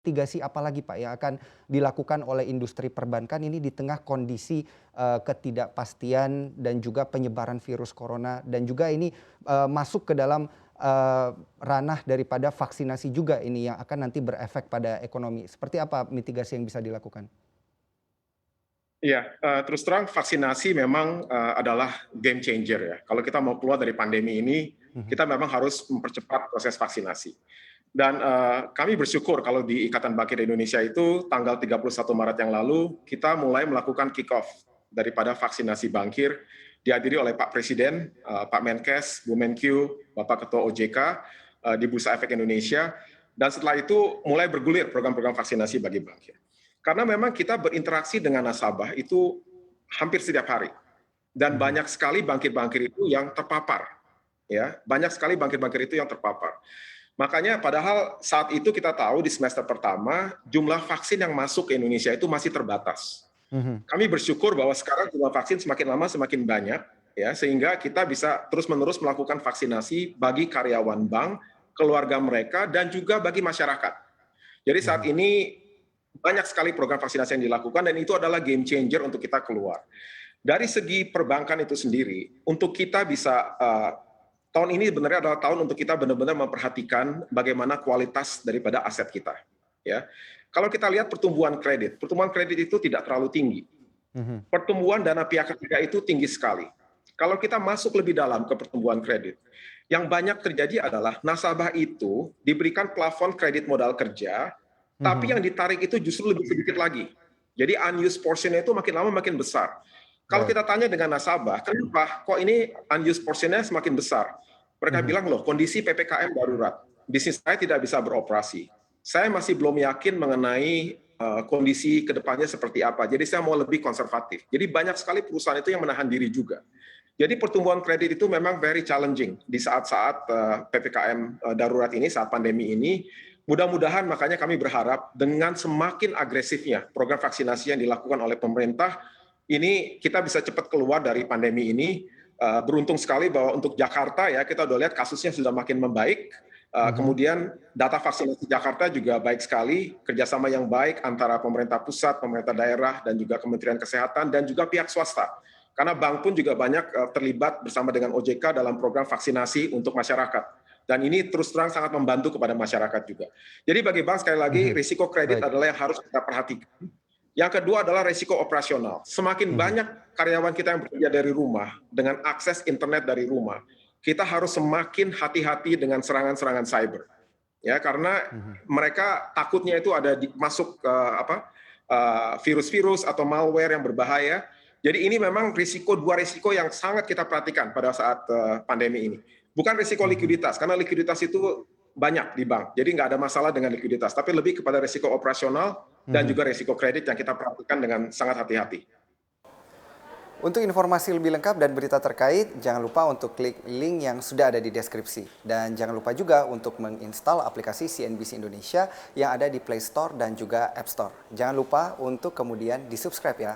mitigasi apa lagi Pak yang akan dilakukan oleh industri perbankan ini di tengah kondisi ketidakpastian dan juga penyebaran virus corona dan juga ini masuk ke dalam ranah daripada vaksinasi juga ini yang akan nanti berefek pada ekonomi. Seperti apa mitigasi yang bisa dilakukan? Iya, terus terang vaksinasi memang, adalah game changer ya. Kalau kita mau keluar dari pandemi ini, Mhm. kita memang harus mempercepat proses vaksinasi. Dan, kami bersyukur kalau di Ikatan Bankir Indonesia itu tanggal 31 Maret yang lalu, kita mulai melakukan kick off daripada vaksinasi bankir, dihadiri oleh Pak Presiden, Pak Menkes, Bu Menkyu, Bapak Ketua OJK, di Bursa Efek Indonesia, dan setelah itu mulai bergulir program-program vaksinasi bagi bankir. Karena memang kita berinteraksi dengan nasabah itu hampir setiap hari dan Mhm. banyak sekali bankir-bankir itu yang terpapar, ya, banyak sekali bankir-bankir itu yang terpapar. Makanya padahal saat itu kita tahu di semester pertama jumlah vaksin yang masuk ke Indonesia itu masih terbatas. Mhm. Kami bersyukur bahwa sekarang jumlah vaksin semakin lama semakin banyak, ya, sehingga kita bisa terus-menerus melakukan vaksinasi bagi karyawan bank, keluarga mereka, dan juga bagi masyarakat. Jadi saat Mhm. ini banyak sekali program vaksinasi yang dilakukan dan itu adalah game changer untuk kita keluar. Dari segi perbankan itu sendiri, untuk kita bisa tahun ini sebenarnya adalah tahun untuk kita benar-benar memperhatikan bagaimana kualitas daripada aset kita. Ya, kalau kita lihat pertumbuhan kredit itu tidak terlalu tinggi. Mhm. Pertumbuhan dana pihak ketiga itu tinggi sekali. Kalau kita masuk lebih dalam ke pertumbuhan kredit, yang banyak terjadi adalah nasabah itu diberikan plafon kredit modal kerja, tapi yang Mhm. ditarik itu justru lebih sedikit lagi. Jadi unused portion-nya itu makin lama makin besar. Kalau Baik. kita tanya dengan nasabah, kenapa kok ini unused portion-nya semakin besar? Mereka Mhm. bilang, loh kondisi PPKM darurat, bisnis saya tidak bisa beroperasi. Saya masih belum yakin mengenai kondisi kedepannya seperti apa. Jadi saya mau lebih konservatif. Jadi banyak sekali perusahaan itu yang menahan diri juga. Jadi pertumbuhan kredit itu memang very challenging di saat-saat PPKM darurat ini, saat pandemi ini. Mudah-mudahan makanya kami berharap dengan semakin agresifnya program vaksinasi yang dilakukan oleh pemerintah, ini kita bisa cepat keluar dari pandemi ini. Beruntung sekali bahwa untuk Jakarta ya kita udah lihat kasusnya sudah makin membaik. Mhm. Kemudian data vaksinasi Jakarta juga baik sekali, kerjasama yang baik antara pemerintah pusat, pemerintah daerah, dan juga Kementerian Kesehatan, dan juga pihak swasta. Karena bank pun juga banyak terlibat bersama dengan OJK dalam program vaksinasi untuk masyarakat. Dan ini terus terang sangat membantu kepada masyarakat juga. Jadi bagi bank sekali lagi, Mhm. risiko kredit Baik. adalah yang harus kita perhatikan. Yang kedua adalah risiko operasional. Semakin Mhm. banyak karyawan kita yang bekerja dari rumah, dengan akses internet dari rumah, kita harus semakin hati-hati dengan serangan-serangan cyber. Ya, karena Mhm. mereka takutnya itu ada masuk virus-virus atau malware yang berbahaya. Jadi ini memang dua risiko yang sangat kita perhatikan pada saat pandemi ini. Bukan risiko Mhm. likuiditas, karena likuiditas itu banyak di bank. Jadi nggak ada masalah dengan likuiditas, tapi lebih kepada risiko operasional dan Mhm. juga risiko kredit yang kita perhatikan dengan sangat hati-hati. Untuk informasi lebih lengkap dan berita terkait, jangan lupa untuk klik link yang sudah ada di deskripsi. Dan jangan lupa juga untuk menginstal aplikasi CNBC Indonesia yang ada di Play Store dan juga App Store. Jangan lupa untuk kemudian di-subscribe ya.